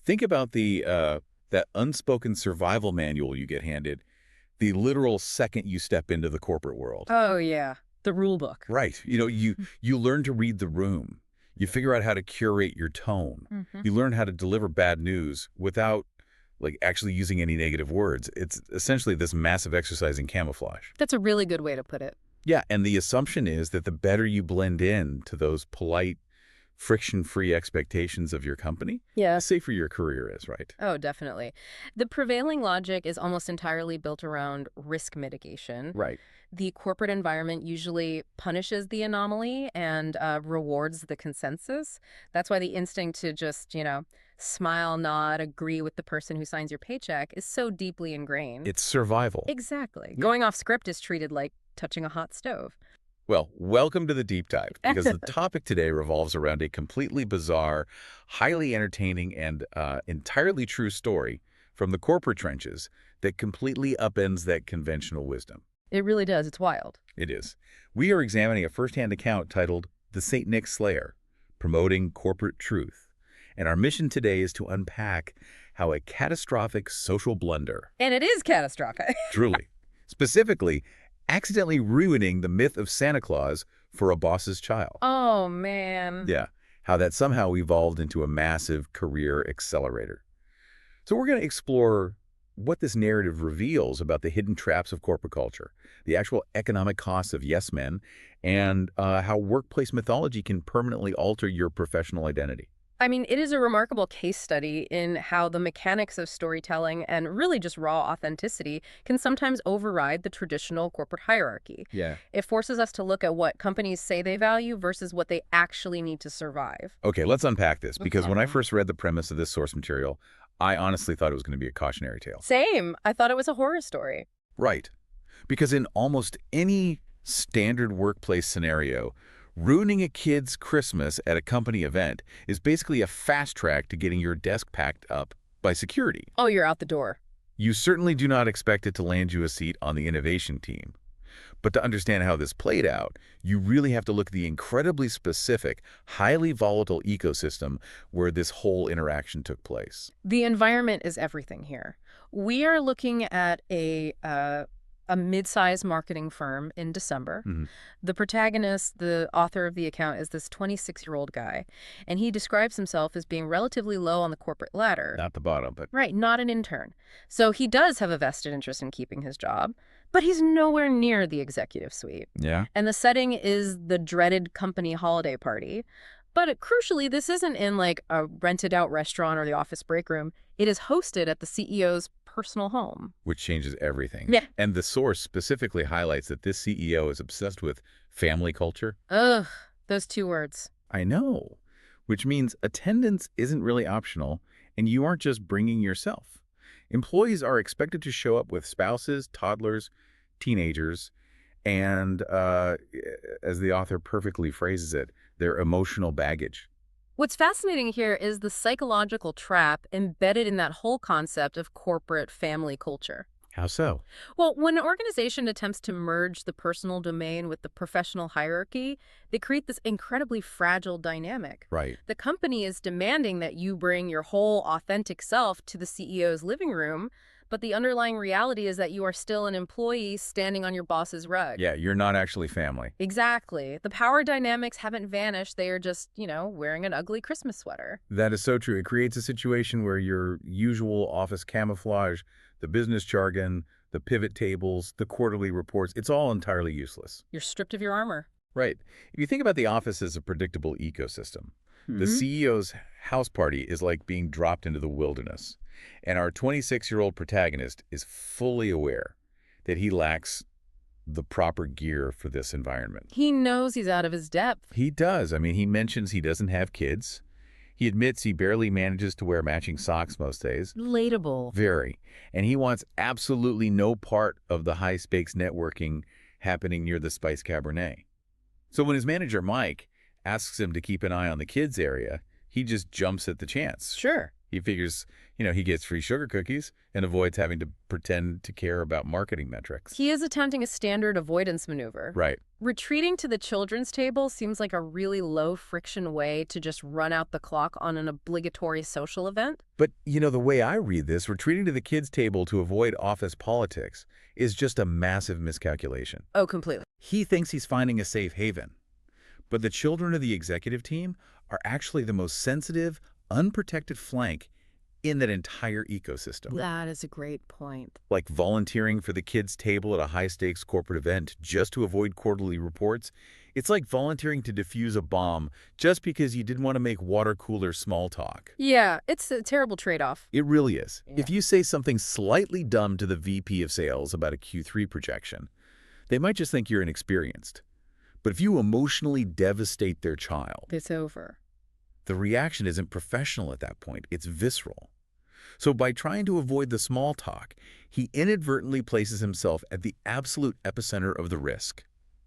Think about that unspoken survival manual you get handed the literal second you step into the corporate world. Oh, yeah. The rule book. Right. You learn to read the room. You figure out how to curate your tone. Mm-hmm. You learn how to deliver bad news without like actually using any negative words. It's essentially this massive exercise in camouflage. That's a really good way to put it. Yeah, and the assumption is that the better you blend in to those polite, friction-free expectations of your company, the Yes. safer your career is, right? Oh, definitely. The prevailing logic is almost entirely built around risk mitigation. Right. The corporate environment usually punishes the anomaly and rewards the consensus. That's why the instinct to just, smile, nod, agree with the person who signs your paycheck is so deeply ingrained. It's survival. Exactly. Yeah. Going off script is treated like touching a hot stove. Well, welcome to the deep dive, because the topic today revolves around a completely bizarre, highly entertaining, and entirely true story from the corporate trenches that completely upends that conventional wisdom. It really does. It's wild. It is. We are examining a firsthand account titled The St. Nick Slayer, Promoting Corporate Truth. And our mission today is to unpack how a catastrophic social blunder, And it is catastrophic. truly, specifically, accidentally ruining the myth of Santa Claus for a boss's child. Oh, man. Yeah, how that somehow evolved into a massive career accelerator. So we're going to explore what this narrative reveals about the hidden traps of corporate culture, the actual economic costs of yes men, and how workplace mythology can permanently alter your professional identity. I mean, it is a remarkable case study in how the mechanics of storytelling and really just raw authenticity can sometimes override the traditional corporate hierarchy. Yeah. It forces us to look at what companies say they value versus what they actually need to survive. Okay, let's unpack this, because when I Okay. first read the premise of this source material, I honestly thought it was going to be a cautionary tale. Same. I thought it was a horror story. Right. Because in almost any standard workplace scenario, ruining a kid's Christmas at a company event is basically a fast track to getting your desk packed up by security. Oh, you're out the door. You certainly do not expect it to land you a seat on the innovation team. But to understand how this played out, you really have to look at the incredibly specific, highly volatile ecosystem where this whole interaction took place. The environment is everything here. We are looking at a mid-sized marketing firm in December. Mhm. The protagonist, the author of the account, is this 26-year-old guy, and he describes himself as being relatively low on the corporate ladder. Not the bottom, but Right, not an intern. So he does have a vested interest in keeping his job, but he's nowhere near the executive suite. yeah. And the setting is the dreaded company holiday party. But crucially, this isn't in like a rented out restaurant or the office break room. It is hosted at the CEO's personal home. Which changes everything. Yeah. And the source specifically highlights that this CEO is obsessed with family culture. Ugh, those two words. I know. Which means attendance isn't really optional, and you aren't just bringing yourself. Employees are expected to show up with spouses, toddlers, teenagers, and, as the author perfectly phrases it, their emotional baggage. What's fascinating here is the psychological trap embedded in that whole concept of corporate family culture. How so? Well, when an organization attempts to merge the personal domain with the professional hierarchy, they create this incredibly fragile dynamic. Right. The company is demanding that you bring your whole authentic self to the CEO's living room, but the underlying reality is that you are still an employee standing on your boss's rug. Yeah, you're not actually family. Exactly. The power dynamics haven't vanished. They are just, wearing an ugly Christmas sweater. That is so true. It creates a situation where your usual office camouflage, the business jargon, the pivot tables, the quarterly reports, it's all entirely useless. You're stripped of your armor. Right. If you think about the office as a predictable ecosystem, the Mhm. CEO's house party is like being dropped into the wilderness. And our 26-year-old protagonist is fully aware that he lacks the proper gear for this environment. He knows he's out of his depth. He does. I mean, he mentions he doesn't have kids. He admits he barely manages to wear matching socks most days. Relatable. Very. And he wants absolutely no part of the high-stakes networking happening near the Spice Cabernet. So when his manager, Mike, asks him to keep an eye on the kids area, he just jumps at the chance. Sure. He figures, he gets free sugar cookies and avoids having to pretend to care about marketing metrics. He is attempting a standard avoidance maneuver. Right. Retreating to the children's table seems like a really low-friction way to just run out the clock on an obligatory social event. But, the way I read this, retreating to the kids' table to avoid office politics is just a massive miscalculation. Oh, completely. He thinks he's finding a safe haven. But the children of the executive team are actually the most sensitive, unprotected flank in that entire ecosystem. That is a great point. Like volunteering for the kids' table at a high-stakes corporate event just to avoid quarterly reports. It's like volunteering to defuse a bomb just because you didn't want to make water cooler small talk. Yeah, it's a terrible trade-off. It really is. Yeah. If you say something slightly dumb to the VP of sales about a Q3 projection, they might just think you're inexperienced. But if you emotionally devastate their child, It's over. the reaction isn't professional at that point, it's visceral. So by trying to avoid the small talk, he inadvertently places himself at the absolute epicenter of the risk.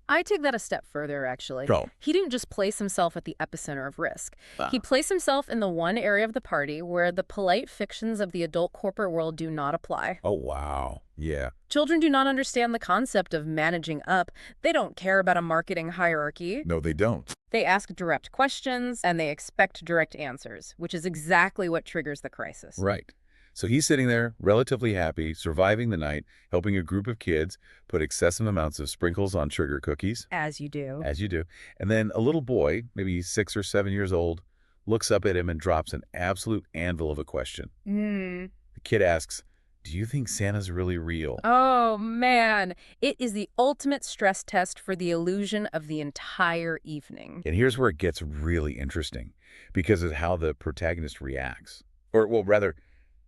I take that a step further, actually. Oh. He didn't just place himself at the epicenter of risk. Wow. He placed himself in the one area of the party where the polite fictions of the adult corporate world do not apply. Oh, wow. Yeah. Children do not understand the concept of managing up. They don't care about a marketing hierarchy. No, they don't. They ask direct questions, and they expect direct answers, which is exactly what triggers the crisis. Right. So he's sitting there, relatively happy, surviving the night, helping a group of kids put excessive amounts of sprinkles on sugar cookies, As you do. as you do. And then a little boy, maybe 6 or 7 years old, looks up at him and drops an absolute anvil of a question. The kid asks, "Do you think Santa's really real?" Oh, man. It is the ultimate stress test for the illusion of the entire evening. And here's where it gets really interesting, because of how the protagonist reacts. Or, well, rather,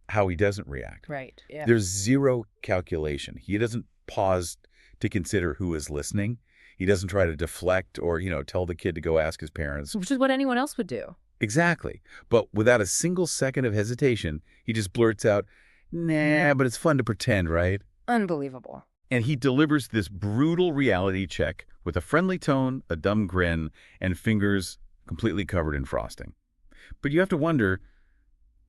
how he doesn't react. Right. Yeah. There's zero calculation. He doesn't pause to consider who is listening. He doesn't try to deflect or, tell the kid to go ask his parents. Which is what anyone else would do. Exactly. But without a single second of hesitation, he just blurts out, "Nah, but it's fun to pretend, right?" Unbelievable. And he delivers this brutal reality check with a friendly tone, a dumb grin, and fingers completely covered in frosting. But you have to wonder,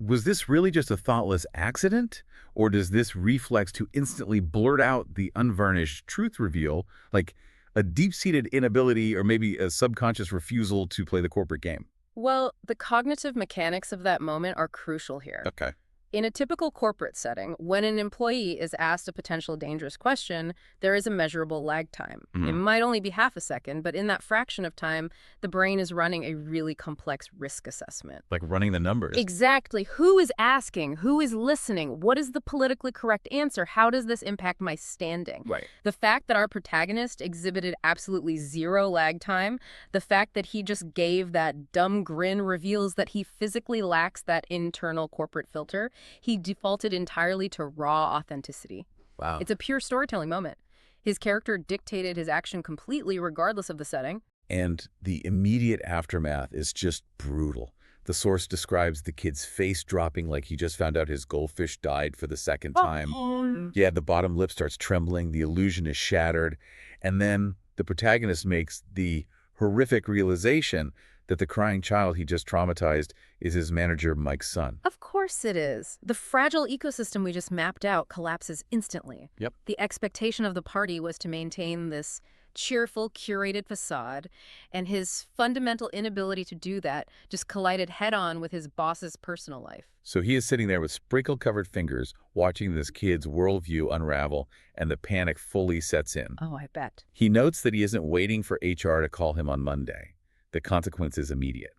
was this really just a thoughtless accident? Or does this reflex to instantly blurt out the unvarnished truth reveal, like a deep-seated inability or maybe a subconscious refusal to play the corporate game? Well, the cognitive mechanics of that moment are crucial here. Okay. In a typical corporate setting, when an employee is asked a potential dangerous question, there is a measurable lag time. It might only be half a second, but in that fraction of time, the brain is running a really complex risk assessment. Like running the numbers. Exactly. Who is asking? Who is listening? What is the politically correct answer? How does this impact my standing? Right. The fact that our protagonist exhibited absolutely zero lag time, the fact that he just gave that dumb grin reveals that he physically lacks that internal corporate filter. He defaulted entirely to raw authenticity. Wow. It's a pure storytelling moment. His character dictated his action completely regardless of the setting. And the immediate aftermath is just brutal. The source describes the kid's face dropping like he just found out his goldfish died for the second time. Yeah, the bottom lip starts trembling, the illusion is shattered, and then the protagonist makes the horrific realization that the crying child he just traumatized is his manager, Mike's son. Of course it is. The fragile ecosystem we just mapped out collapses instantly. Yep. The expectation of the party was to maintain this cheerful, curated facade, and his fundamental inability to do that just collided head-on with his boss's personal life. So he is sitting there with sprinkle-covered fingers, watching this kid's worldview unravel, and the panic fully sets in. Oh, I bet. He notes that he isn't waiting for HR to call him on Monday. The consequence is immediate.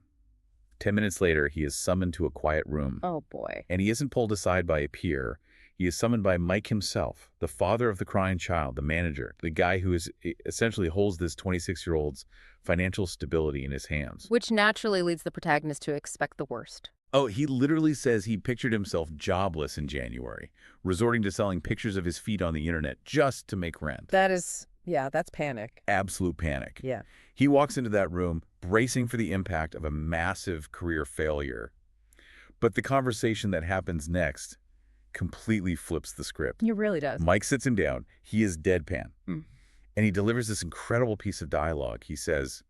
10 minutes later, he is summoned to a quiet room. Oh, boy. And he isn't pulled aside by a peer. He is summoned by Mike himself, the father of the crying child, the manager, the guy who essentially holds this 26-year-old's financial stability in his hands. Which naturally leads the protagonist to expect the worst. Oh, he literally says he pictured himself jobless in January, resorting to selling pictures of his feet on the internet just to make rent. That is, yeah, that's panic. Absolute panic. Yeah. He walks into that room, bracing for the impact of a massive career failure. But the conversation that happens next completely flips the script. It really does. Mike sits him down. He is deadpan. And he delivers this incredible piece of dialogue. He says,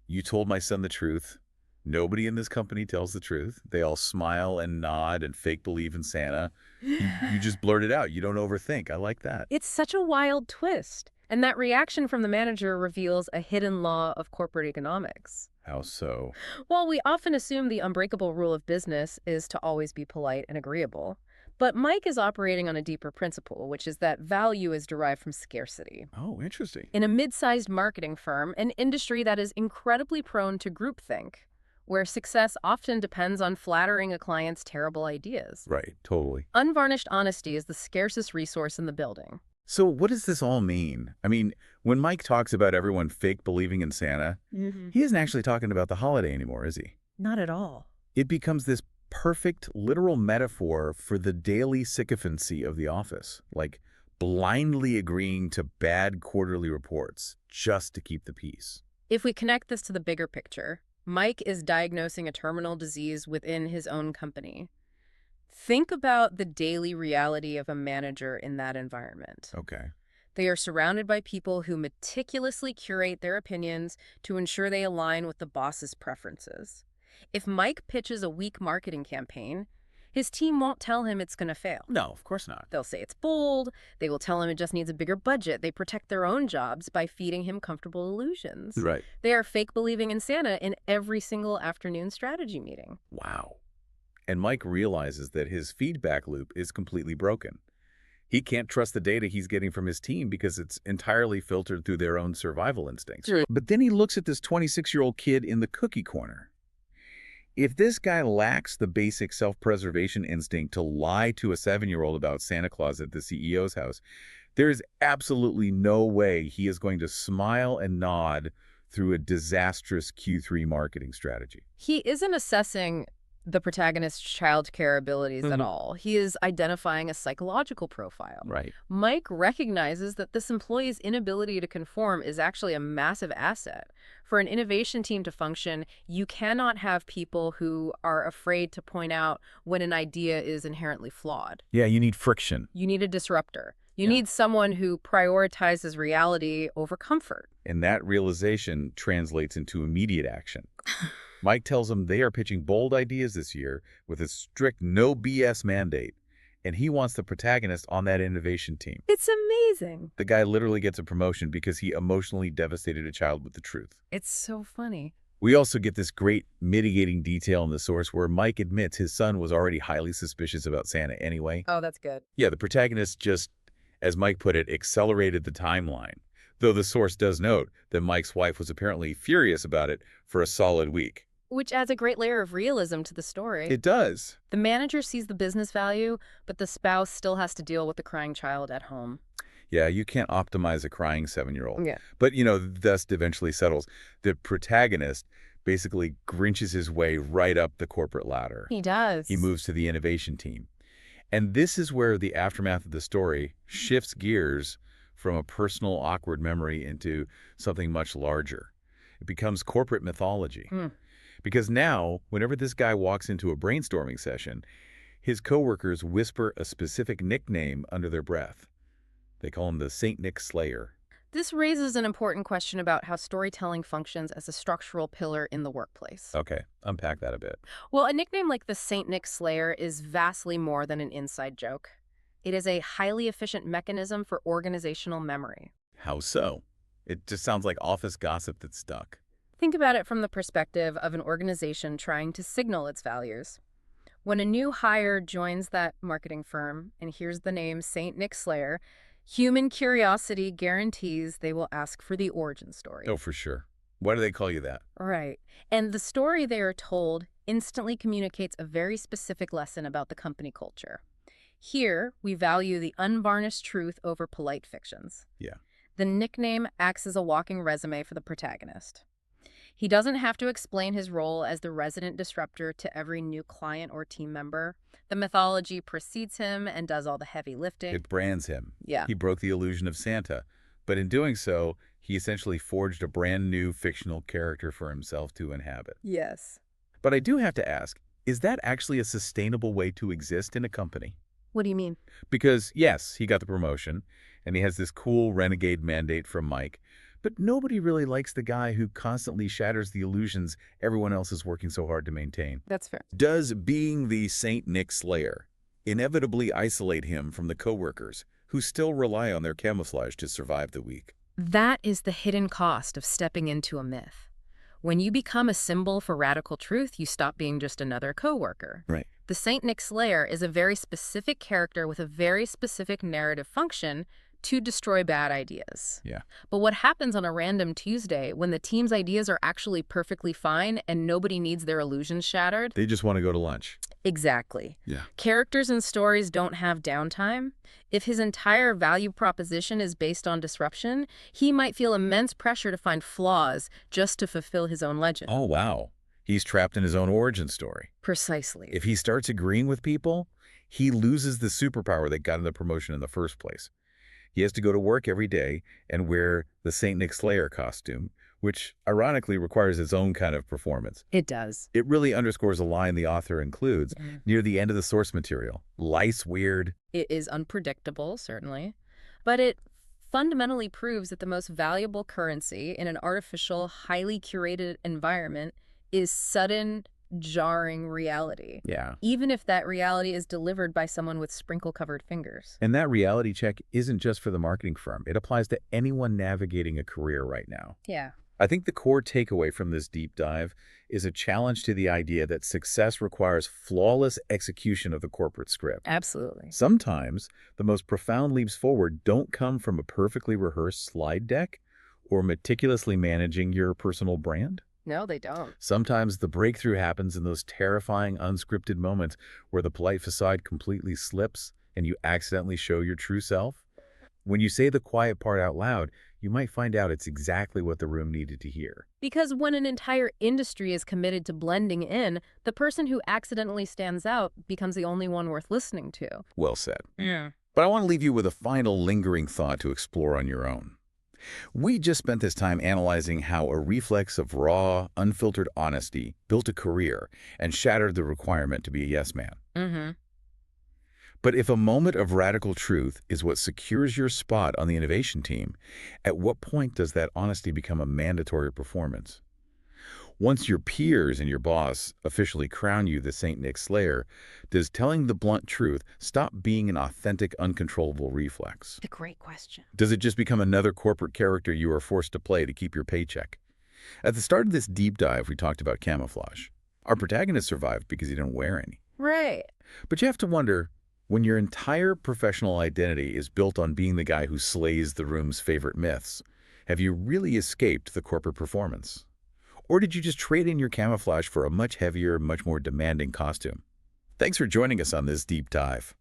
"You told my son the truth. Nobody in this company tells the truth. They all smile and nod and fake believe in Santa. You just blurt it out. You don't overthink. I like that. It's such a wild twist. And that reaction from the manager reveals a hidden law of corporate economics. How so? While we often assume the unbreakable rule of business is to always be polite and agreeable, but Mike is operating on a deeper principle, which is that value is derived from scarcity. Oh, interesting. In a mid-sized marketing firm, an industry that is incredibly prone to groupthink, where success often depends on flattering a client's terrible ideas. Right, totally. Unvarnished honesty is the scarcest resource in the building. So what does this all mean? I mean, when Mike talks about everyone fake believing in Santa, he isn't actually talking about the holiday anymore, is he? Not at all. It becomes this perfect, literal metaphor for the daily sycophancy of the office, like blindly agreeing to bad quarterly reports just to keep the peace. If we connect this to the bigger picture, Mike is diagnosing a terminal disease within his own company. Think about the daily reality of a manager in that environment. Okay. They are surrounded by people who meticulously curate their opinions to ensure they align with the boss's preferences. If Mike pitches a weak marketing campaign, his team won't tell him it's going to fail. No, of course not. They'll say it's bold. They will tell him it just needs a bigger budget. They protect their own jobs by feeding him comfortable illusions. Right. They are fake believing in Santa in every single afternoon strategy meeting. Wow. And Mike realizes that his feedback loop is completely broken. He can't trust the data he's getting from his team because it's entirely filtered through their own survival instincts. Sure. But then he looks at this 26-year-old kid in the cookie corner. If this guy lacks the basic self-preservation instinct to lie to a 7-year-old about Santa Claus at the CEO's house, there is absolutely no way he is going to smile and nod through a disastrous Q3 marketing strategy. He isn't assessing the protagonist's childcare abilities at all. He is identifying a psychological profile. Right. Mike recognizes that this employee's inability to conform is actually a massive asset. For an innovation team to function, you cannot have people who are afraid to point out when an idea is inherently flawed. Yeah, you need friction. You need a disruptor. You need someone who prioritizes reality over comfort. And that realization translates into immediate action. Mike tells them they are pitching bold ideas this year with a strict no BS mandate, and he wants the protagonist on that innovation team. It's amazing. The guy literally gets a promotion because he emotionally devastated a child with the truth. It's so funny. We also get this great mitigating detail in the source where Mike admits his son was already highly suspicious about Santa anyway. Oh, that's good. Yeah, the protagonist just, as Mike put it, accelerated the timeline, though the source does note that Mike's wife was apparently furious about it for a solid week. Which adds a great layer of realism to the story. It does. The manager sees the business value, but the spouse still has to deal with the crying child at home. Yeah, you can't optimize a crying 7-year-old. Yeah. But, thus eventually settles. The protagonist basically grinches his way right up the corporate ladder. He does. He moves to the innovation team. And this is where the aftermath of the story shifts gears from a personal awkward memory into something much larger. It becomes corporate mythology. Because now, whenever this guy walks into a brainstorming session, his coworkers whisper a specific nickname under their breath. They call him the Saint Nick Slayer. This raises an important question about how storytelling functions as a structural pillar in the workplace. Okay, unpack that a bit. Well, a nickname like the Saint Nick Slayer is vastly more than an inside joke. It is a highly efficient mechanism for organizational memory. How so? It just sounds like office gossip that's stuck. Think about it from the perspective of an organization trying to signal its values. When a new hire joins that marketing firm and hears the name Saint Nick Slayer, human curiosity guarantees they will ask for the origin story. Oh, for sure. Why do they call you that? Right. And the story they are told instantly communicates a very specific lesson about the company culture. Here, we value the unvarnished truth over polite fictions. Yeah. The nickname acts as a walking resume for the protagonist. He doesn't have to explain his role as the resident disruptor to every new client or team member. The mythology precedes him and does all the heavy lifting. It brands him. Yeah. He broke the illusion of Santa. But in doing so, he essentially forged a brand new fictional character for himself to inhabit. Yes. But I do have to ask, is that actually a sustainable way to exist in a company? What do you mean? Because, yes, he got the promotion, and he has this cool renegade mandate from Mike, But nobody really likes the guy who constantly shatters the illusions everyone else is working so hard to maintain. That's fair. Does being the Saint Nick Slayer inevitably isolate him from the coworkers who still rely on their camouflage to survive the week? That is the hidden cost of stepping into a myth. When you become a symbol for radical truth, you stop being just another coworker. Right. The Saint Nick Slayer is a very specific character with a very specific narrative function to destroy bad ideas. Yeah. But what happens on a random Tuesday when the team's ideas are actually perfectly fine and nobody needs their illusions shattered? They just want to go to lunch. Exactly. Yeah. Characters and stories don't have downtime. If his entire value proposition is based on disruption, he might feel immense pressure to find flaws just to fulfill his own legend. Oh, wow. He's trapped in his own origin story. Precisely. If he starts agreeing with people, he loses the superpower that got him the promotion in the first place. He has to go to work every day and wear the Saint Nick Slayer costume, which ironically requires its own kind of performance. It does. It really underscores a line the author includes Mm. near the end of the source material. Life's weird. It is unpredictable, certainly, but it fundamentally proves that the most valuable currency in an artificial, highly curated environment is sudden, jarring reality, Yeah. even if that reality is delivered by someone with sprinkle-covered fingers. And that reality check isn't just for the marketing firm. It applies to anyone navigating a career right now. Yeah. I think the core takeaway from this deep dive is a challenge to the idea that success requires flawless execution of the corporate script. Absolutely. Sometimes the most profound leaps forward don't come from a perfectly rehearsed slide deck or meticulously managing your personal brand. No, they don't. Sometimes the breakthrough happens in those terrifying, unscripted moments where the polite facade completely slips and you accidentally show your true self. When you say the quiet part out loud, you might find out it's exactly what the room needed to hear. Because when an entire industry is committed to blending in, the person who accidentally stands out becomes the only one worth listening to. Well said. Yeah. But I want to leave you with a final lingering thought to explore on your own. We just spent this time analyzing how a reflex of raw, unfiltered honesty built a career and shattered the requirement to be a yes man. Mm-hmm. But if a moment of radical truth is what secures your spot on the innovation team, at what point does that honesty become a mandatory performance? Once your peers and your boss officially crown you the Saint Nick Slayer, does telling the blunt truth stop being an authentic, uncontrollable reflex? A great question. Does it just become another corporate character you are forced to play to keep your paycheck? At the start of this deep dive, we talked about camouflage. Our protagonist survived because he didn't wear any. Right. But you have to wonder, when your entire professional identity is built on being the guy who slays the room's favorite myths, have you really escaped the corporate performance? Or did you just trade in your camouflage for a much heavier, much more demanding costume? Thanks for joining us on this deep dive.